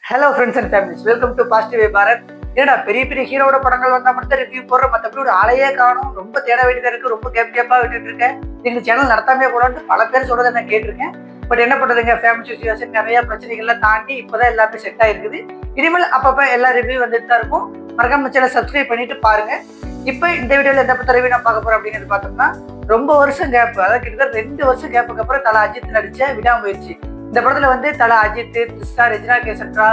Hello friends and families, welcome to positive Bharat. ஏன்னா பெரிய பெரிய ஹீரோட படங்கள் வந்தா மட்டும் ரிவ்யூ போடுற, மற்றபடி ஒரு ஆளையே காணும். ரொம்ப தேட வேண்டியதா இருக்கு, ரொம்ப கேப்பா விட்டுட்டு இருக்கேன். எங்க சேனல் நடத்தாமே கூடாது பல பேர் சொல்றதை நான் கேட்டிருக்கேன். பட் என்ன பண்றதுங்க, ஃபேமிலி சுச்சுவேஷன் நிறைய பிரச்சனைகள்லாம் தாண்டி இப்பதான் எல்லாமே செட் ஆயிருக்குது. இனிமேல் அப்பப்ப எல்லா ரிவ்யூ வந்துட்டு தான் இருக்கும். மறக்காம சேனல் சப்ஸ்கிரைப் பண்ணிட்டு பாருங்க. இப்போ இந்த வீடியோல எந்த பத்த ரிவ்யூ நான் பார்க்க போறேன் அப்படின்னு பார்த்தோம்னா, ரொம்ப வருஷம் கேப், அதாவது கிட்டத்தட்ட 2 வருஷம் கேப்புக்கு அப்புறம் தல அஜித் நடிச்ச விடாமுயற்சி. இந்த படத்துல வந்து தல அஜித், த்ரிஷா, ரெஜினா கேசன்ட்ரா,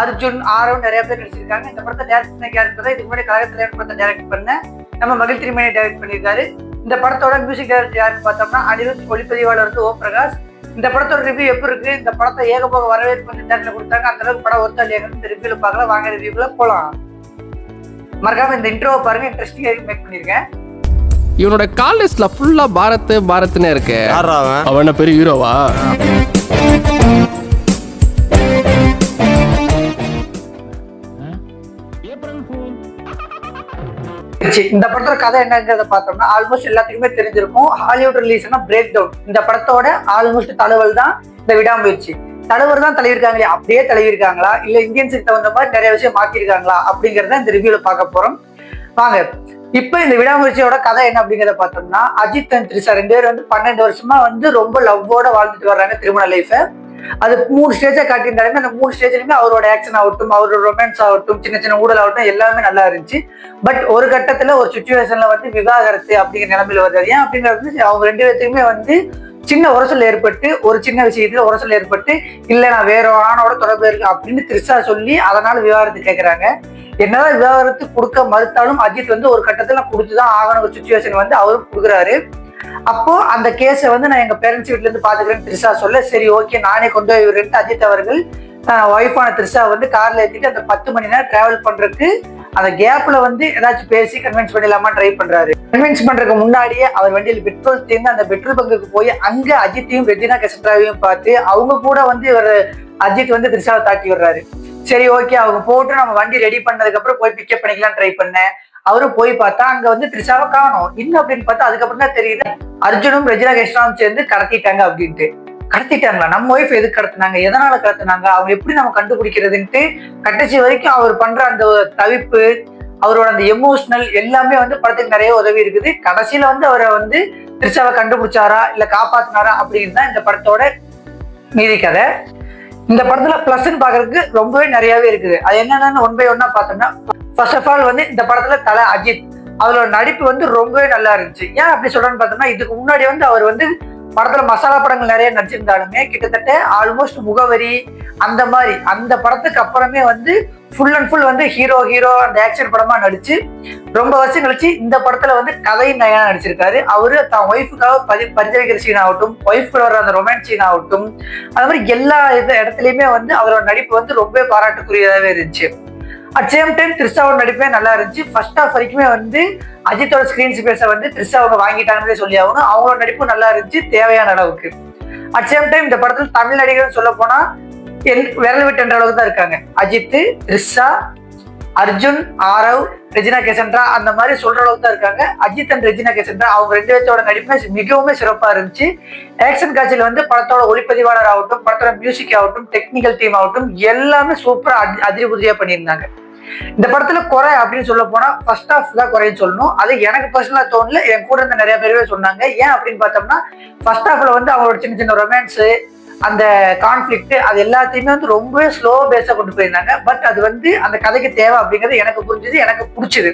அர்ஜுன், ஆரவ் நிறைய பேர் நடிச்சிருக்காங்க. இந்த படத்தை டைரக்ட் பண்ண கேரக்டர் தான் இதுக்கு முன்னாடி கழகத்துல படத்தை டைரக்ட் பண்ண நம்ம மகிழ் திருமணி டைரக்ட் பண்ணியிருக்காரு. இந்த படத்தோட மியூசிக் டைரக்டர் யாருன்னு பார்த்தோம்னா அனிருத், ஒளிப்பதிவாளர் வந்து ஓம் பிரகாஷ். இந்த படத்தோட ரிவ்யூ எப்படி இருக்கு, இந்த படத்தை ஏகபோக வரவேற்பு வந்து தேட்டர்ல கொடுத்தாங்க, அந்த அளவுக்கு படம் ஒருத்தா இல்லையாங்க இந்த ரிவ்யூல பார்க்கலாம். வாங்க ரிவ்யூல போலாம். மறக்காம இந்த இன்ட்ரோவை பாருங்க, இன்ட்ரெஸ்டிங்கா மேக் பண்ணிருக்கேன். இவனோட கால் லிஸ்ட்ல ஃபுல்லா பாரத்னு இருக்கு. அவன் பெரிய ஹீரோவா? இந்த படத்தோட கதை என்னங்கிறத பார்த்தோம்னா ஆல்மோஸ்ட் எல்லாத்துக்குமே தெரிஞ்சிருக்கும். ஹாலிவுட் ரிலீஸ்னா பிரேக் டவுன். இந்த படத்தோட ஆல்மோஸ்ட் தலைவர் தான் இந்த விடாமுயற்சி. தலைவர் தான் தழுவிருக்காங்களே, அப்படியே தழுவிருக்காங்களா இல்ல இந்தியன்ஸுக்கு தகுந்த மாதிரி நிறைய விஷயம் மாத்திருக்காங்களா அப்படிங்கறத இந்த ரிவ்யூல பார்க்க போறோம். வாங்க. இப்ப இந்த விடாமுயற்சியோட கதை என்ன அப்படிங்கறத பார்த்தோம்னா, அஜித் அண்ட் த்ரிஷா 2 பேர் வந்து 12 வருஷமா வந்து ரொம்ப லவ்வோட வாழ்ந்துட்டு வர்றாங்க திருமண லைஃப. அது 3 ஸ்டேஜா காட்டியிருந்தாலுமே அந்த 3 ஸ்டேஜ்லயுமே அவரோட ஆக்ஷன் ஆகட்டும், அவரோட ரொமான்ஸ் ஆகட்டும், சின்ன சின்ன ஊழல் ஆகட்டும், எல்லாமே நல்லா இருந்துச்சு. பட் ஒரு கட்டத்துல ஒரு சுச்சுவேஷன்ல வந்து விவாகரத்து அப்படிங்கிற நிலைமையில வருது. ஏன் அப்படிங்கிறது, அவங்க 2 பேர்த்துக்குமே வந்து சின்ன உரசல் ஏற்பட்டு, ஒரு சின்ன விஷயத்துல உரசல் ஏற்பட்டு, இல்ல நான் வேற ஆணோட தொடர்பு இருக்கு அப்படின்னு த்ரிஷா சொல்லி அதனால விவாகரத்து கேட்கறாங்க. என்னதான் விவாகரத்து கொடுக்க மறுத்தாலும் அஜித் வந்து ஒரு கட்டத்துல கொடுத்துதான் ஆகணும் ஒரு சுச்சுவேஷன் வந்து அவரும் கொடுக்குறாரு. அப்போ அந்த கேஸை வந்து நான் எங்க பேரண்ட்ஸ் வீட்ல இருந்து பாத்துக்கிறேன்னு த்ரிஷா சொல்ல, சரி ஓகே நானே கொண்டு போய் விடுறேன். அஜித் அவர்கள் ஒய்ஃபான த்ரிஷா வந்து கார்ல ஏத்திட்டு அந்த 10 மணி நேரம் டிராவல் பண்றதுக்கு அந்த கேப்ல வந்து ஏதாச்சும் பேசி கன்வின்ஸ் பண்ணிடலாமா ட்ரை பண்றாரு. கன்வின்ஸ் பண்றதுக்கு முன்னாடியே அவர் வண்டியில் பெட்ரோல் தீர்ந்து அந்த பெட்ரோல் பங்குக்கு போய் அங்க அஜித்தையும் ரெஜினா கேசன்ட்ராவையும் பார்த்து அவங்க கூட வந்து இவர் அஜித் வந்து த்ரிஷாவை தாட்டி விடுறாரு. சரி ஓகே அவங்க போட்டு நம்ம வண்டி ரெடி பண்ணதுக்கு அப்புறம் போய் பிக்கப் பண்ணிக்கலாம் ட்ரை பண்ணேன். அவரும் போய் பார்த்தா அங்க வந்து த்ரிஷாவை காணும். இன்னும் அப்படின்னு பார்த்தா அதுக்கப்புறம் தான் தெரியுது அர்ஜுனும் ரெஜினா கேசன்ட்ராவும் சேர்ந்து கடத்திட்டாங்க அப்படின்ட்டு. கடத்திட்டாங்களா? நம்ம ஒய்ஃப் எதுக்கு கடத்தினாங்க, எதனால கடத்தினாங்க, அவங்க எப்படி நம்ம கண்டுபிடிக்கிறதுன்ட்டு கடைசி வரைக்கும் அவர் பண்ற அந்த தவிப்பு, அவரோட அந்த எமோஷனல் எல்லாமே வந்து படத்துக்கு நிறைய உதவி இருக்குது. கடைசியில வந்து அவரை வந்து த்ரிஷாவை கண்டுபிடிச்சாரா இல்ல காப்பாத்தினாரா அப்படின்னு தான் இந்த படத்தோட மீதி கதை. இந்த படத்துல பிளஸ்ன்னு பாக்குறதுக்கு ரொம்பவே நிறையவே இருக்குது. அது என்னன்னு ஒன் பை ஒன்னா பார்த்தோம்னா, ஃபர்ஸ்ட் ஆஃப் ஆல் வந்து இந்த படத்துல தல அஜித் அவரோட நடிப்பு வந்து ரொம்பவே நல்லா இருந்துச்சு. ஏன் அப்படி சொல்றேன்னு பார்த்தோம்னா, இதுக்கு முன்னாடி வந்து அவர் வந்து படத்துல மசாலா படங்கள் நிறைய நடிச்சிருந்தாலுமே கிட்டத்தட்ட ஆல்மோஸ்ட் முகவரி அந்த மாதிரி அந்த படத்துக்கு அப்புறமே வந்து ஃபுல் அண்ட் ஃபுல் வந்து ஹீரோ அந்த ஆக்ஷன் படமா நடிச்சு ரொம்ப வருஷம் கழிச்சு இந்த படத்துல வந்து கதை நயனா நடிச்சிருக்காரு. அவரு தான் ஒய்ஃபுக்காக பரிதவிக்கிற சீன் ஆகட்டும், ஒய்ஃபுக்கு வர அந்த ரொமான்ஸ் சீன் ஆகட்டும், அது மாதிரி எல்லா இடத்துலயுமே வந்து அவரோட நடிப்பு வந்து ரொம்ப பாராட்டுக்குரியதாகவே இருந்துச்சு. அட் சேம் டைம் த்ரிஷாவோட நடிப்பே நல்லா இருந்துச்சு. ஃபர்ஸ்ட் ஹாஃப் வரைக்குமே வந்து அஜித்தோட ஸ்கிரீன் ஸ்பேஸை வந்து த்ரிஷா அவங்க வாங்கிட்டாங்கன்னே சொல்லி ஆகணும். அவங்களோட நடிப்பும் நல்லா இருந்துச்சு தேவையான அளவுக்கு. அட் சேம் டைம் இந்த படத்துல தமிழ் நடிகர்னு சொல்ல போனா விரல் விட்டு என்ற அளவுக்கு தான் இருக்காங்க. அஜித், த்ரிஷா, அர்ஜுன், ஆரவ், ரெஜினா கேசன்ட்ரா அந்த மாதிரி சொல்ற அளவுக்கு தான் இருக்காங்க. அஜித் அண்ட் ரெஜினா கேசன்ட்ரா அவங்க 2 பேர்த்தோட நடிப்புமே மிகவும் சிறப்பா இருந்துச்சு. ஆக்ஷன் காட்சியில வந்து படத்தோட ஒளிப்பதிவாளர் ஆகட்டும், படத்தோட மியூசிக் ஆகட்டும், டெக்னிக்கல் டீம் ஆகட்டும் எல்லாமே சூப்பரா அதிரிபுதிரியா பண்ணியிருந்தாங்க. இந்த படத்துல குறை அப்படின்னு சொல்ல போனா ஃபர்ஸ்ட் ஹாஃப் தான் குறைன்னு சொல்லணும். அது எனக்கு பர்சனலா தோணல, என் கூட இருந்த நிறைய பேருவே சொன்னாங்க. ஏன் அப்படின்னு பார்த்தோம்னா, ஃபர்ஸ்ட் ஹாஃப்ல வந்து அவங்களோட சின்ன சின்ன ரொமான்ஸ், அந்த கான்ஃபிளிக்ட் அது எல்லாத்தையுமே வந்து ரொம்பவே ஸ்லோ பேஸா கொண்டு போயிருந்தாங்க. பட் அது வந்து அந்த கதைக்கு தேவை அப்படிங்கிறது எனக்கு புரிஞ்சுது, எனக்கு பிடிச்சது.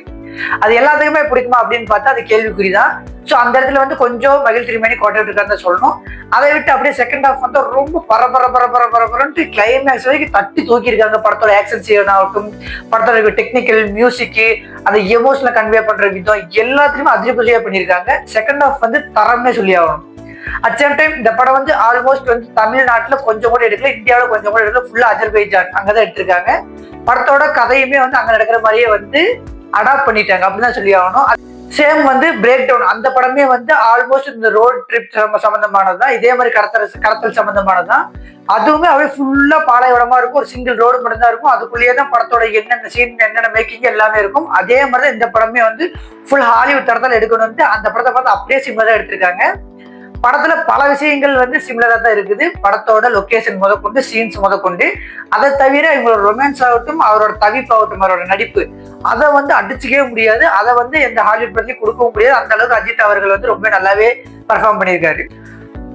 அது எல்லாத்துக்குமே பிடிக்குமா அப்படின்னு பார்த்தா அது கேள்விக்குறிதான். ஸோ அந்த இடத்துல வந்து கொஞ்சம் மகிழ் திருமணி கோட்டை இருக்கான்னு சொல்லணும். அதை விட்டு அப்படியே செகண்ட் ஹாஃப் வந்து ரொம்ப பரபரன்ட்டு கிளைமேக்ஸ் வரைக்கும் தட்டி தூக்கியிருக்காங்க. படத்தோட ஆக்ஷன் சீன் ஆகட்டும், படத்தோட டெக்னிக்கல் மியூசிக்கு, அந்த எமோஷனல் கன்வே பண்ற விதம் எல்லாத்தையுமே அதிகப்படியா பண்ணியிருக்காங்க. செகண்ட் ஹாஃப் வந்து தரமே சொல்லி ஆகணும். அட் சேம் டைம் இந்த படம் வந்து ஆல்மோஸ்ட் வந்து தமிழ்நாட்டுல கொஞ்சம் கூட எடுக்கல, இந்தியாவில கொஞ்சம் கூட எடுக்கல, ஃபுல்லா அஜர்பைஜான் அங்கதான் எடுத்திருக்காங்க. படத்தோட கதையுமே வந்து அங்க நடக்கிற மாதிரியே வந்து அடாப்ட் பண்ணிட்டாங்க அப்படிதான் சொல்லி ஆகணும். சேம் வந்து பிரேக் டவுன் அந்த படமே வந்து ஆல்மோஸ்ட் இந்த ரோட் ட்ரிப் சம்பந்தமானதுதான், இதே மாதிரி கடத்தல் சம்பந்தமானதுதான். அதுவுமே அப்படியே ஃபுல்லா பாலைவனமா இருக்கும், ஒரு சிங்கிள் ரோடு மட்டும் தான் இருக்கும். அதுக்குள்ளேயே தான் படத்தோட என்னென்ன சீன் என்னென்ன மேக்கிங் எல்லாமே இருக்கும். அதே மாதிரி இந்த படமே வந்து ஃபுல் ஹாலிவுட் தரத்தில் எடுக்கணும்ட்டு அந்த படத்தை பார்த்து அப்படியே சிம்பிளா எடுத்திருக்காங்க. படத்துல பல விஷயங்கள் வந்து சிமிலரா தான் இருக்குது. படத்தோட லொகேஷன் முதற்கொண்டு, சீன்ஸ் முதற்கொண்டு. அதை தவிர இவங்களோட ரொமான்ஸ் ஆகட்டும், அவரோட தவிப்பாகட்டும், அவரோட நடிப்பு, அதை வந்து அடிச்சுக்கவே முடியாது. அதை வந்து எந்த ஹாலிவுட் படத்துலயும் கொடுக்கவும் முடியாது. அந்த அளவுக்கு அஜித் அவர்கள் வந்து ரொம்ப நல்லாவே பர்ஃபார்ம் பண்ணியிருக்காரு.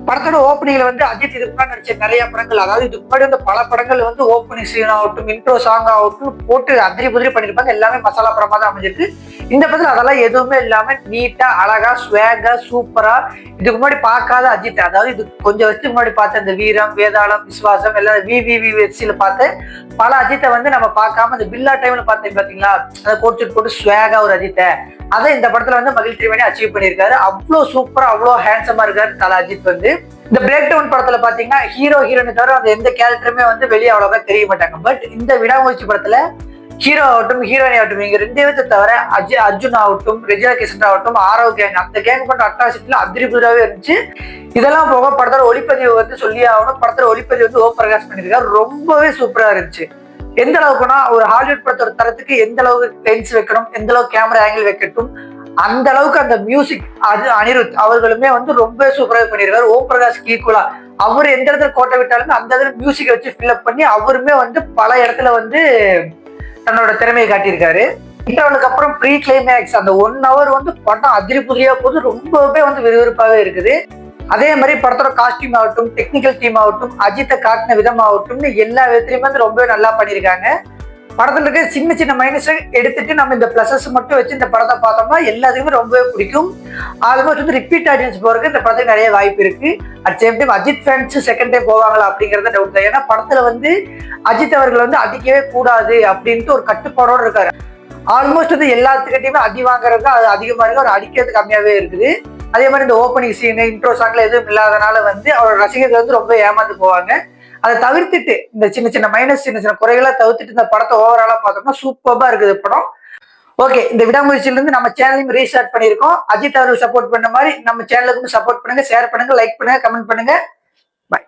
படத்தோட ஓப்பனிங்ல வந்து அஜித் இதுக்கு முன்னாடி நடிச்ச நிறைய படங்கள், அதாவது இதுக்கு முன்னாடி வந்து பல படங்கள் வந்து ஓப்பனிங் சீன் ஆகட்டும், இன்ட்ரோ சாங் ஆகட்டும் போட்டு அதிரி புதிரி பண்ணிருப்பாங்க. எல்லாமே மசாலா படமா தான் அமைஞ்சிருக்கு. இந்த படத்துல அதெல்லாம் எதுவுமே இல்லாம நீட்டா, அழகா, ஸ்வேகா, சூப்பரா, இதுக்கு முன்னாடி பார்க்காத அஜித், அதாவது இது கொஞ்சம் வருஷத்துக்கு முன்னாடி பார்த்த இந்த வீரம், வேதாளம், விஸ்வாசம் எல்லாம் விவிவிசில பார்த்து பல அஜித்தை வந்து நம்ம பார்க்காம இந்த பில்லா டைம்ல பார்த்தேன் பாத்தீங்களா, அதை கோடிச்சுட்டு போட்டு ஸ்வேகா ஒரு அஜித்தை, அதை இந்த படத்துல வந்து மகிழ்ச்சி பண்ணி அச்சீவ் பண்ணியிருக்காரு. அவ்வளோ சூப்பரா, அவ்வளோ ஹேண்ட்ஸமா இருக்காரு தல அஜித் வந்து. இந்த பிரேக் டவுன் படத்துல பாத்தீங்கன்னா ஹீரோ ஹீரோனு தவிர அந்த எந்த கேரக்டருமே வந்து வெளியே அவ்வளோக்கா தெரிய மாட்டாங்க. பட் இந்த விடாமுயற்சி படத்துல ஹீரோ ஆகட்டும், ஹீரோயின் ஆகட்டும், இங்க 2 பேர்த்தை தவிர அர்ஜுன் ஆகட்டும், ரெஜினா கிருஷ்ணன் ஆகட்டும், ஆரவ் கேங், அந்த கேங் பண்ற அட்டாசிட்டில அதிரிபுராவே இருந்துச்சு. இதெல்லாம் போக படத்தோட ஒளிப்பதிவு வந்து சொல்லி ஆகணும். படத்தோட ஒளிப்பதிவு வந்து பிரகாஷ் பண்ணியிருக்காரு. ரொம்பவே சூப்பரா இருந்துச்சு. எந்த அளவுக்குன்னா ஒரு ஹாலிவுட் படத்தோட தரத்துக்கு எந்த அளவுக்கு லென்ஸ் வைக்கணும், எந்த அளவுக்கு கேமரா ஆங்கிள் வைக்கட்டும், அந்த அளவுக்கு அந்த மியூசிக், அது அனிருத் அவர்களுமே வந்து ரொம்ப சூப்பராக பண்ணியிருக்காரு. ஓம் பிரகாஷ் ஈக்குவலா அவர் எந்த இடத்துல கோட்டை விட்டாலுமே அந்த இடத்துல மியூசிக் வச்சு ஃபில்அப் பண்ணி அவருமே வந்து பல இடத்துல வந்து தன்னோட திறமையை காட்டியிருக்காரு. இன்டர்வலுக்கு அப்புறம் ப்ரீ கிளைமேக்ஸ் அந்த 1 hour வந்து படம் அதிரி புதிரியா போது ரொம்பவே வந்து விறுவிறுப்பாகவே இருக்குது. அதே மாதிரி படத்தோட காஸ்டியூம் ஆகட்டும், டெக்னிக்கல் டீம் ஆகட்டும், அஜித்தை காட்டின விதம் ஆகட்டும், எல்லா விதத்திலையுமே வந்து ரொம்பவே நல்லா பண்ணியிருக்காங்க. படத்துல இருக்க சின்ன சின்ன மைனஸை எடுத்துட்டு நம்ம இந்த பிளஸஸ் மட்டும் வச்சு இந்த படத்தை பார்த்தோம்னா எல்லாத்துக்குமே ரொம்பவே பிடிக்கும். ஆல்மோஸ்ட் வந்து ரிப்பீட் ஆடியன்ஸ் போறதுக்கு இந்த படத்துக்கு நிறைய வாய்ப்பு இருக்கு. At same time Ajith fans second time போவாங்களா அப்படிங்கறத டவுட் தான். ஏன்னா படத்துல வந்து அஜித் அவர்கள் வந்து அடிக்கவே கூடாது அப்படின்ட்டு ஒரு கட்டுப்பாடோட இருக்காரு. ஆல்மோஸ்ட் வந்து எல்லாத்துக்கிட்டையுமே அடி வாங்குறது அது அதிகமா இருக்கு, அவர் அடிக்கிறது கம்மியாவே இருக்குது. அதே மாதிரி இந்த ஓப்பனிங் சீன், இன்ட்ரோ சாங்ல எதுவும் இல்லாதனால வந்து அவரோட ரசிகர்கள் வந்து ரொம்ப ஏமாந்து போவாங்க. அதை தவிர்த்துட்டு இந்த சின்ன சின்ன மைனஸ், சின்ன சின்ன குறைகளை தவிர்த்துட்டு இந்த படத்தை ஓவராலா பார்த்தோம்னா சூப்பரா இருக்குது படம். ஓகே, இந்த விடாமுயற்சியில இருந்து நம்ம சேனலையும் ரீஸ்டார்ட் பண்ணியிருக்கோம். அஜித் அவர்கள் சப்போர்ட் பண்ண மாதிரி நம்ம சேனலுக்கும் சப்போர்ட் பண்ணுங்க, ஷேர் பண்ணுங்க, லைக் பண்ணுங்க, கமெண்ட் பண்ணுங்க. பாய்.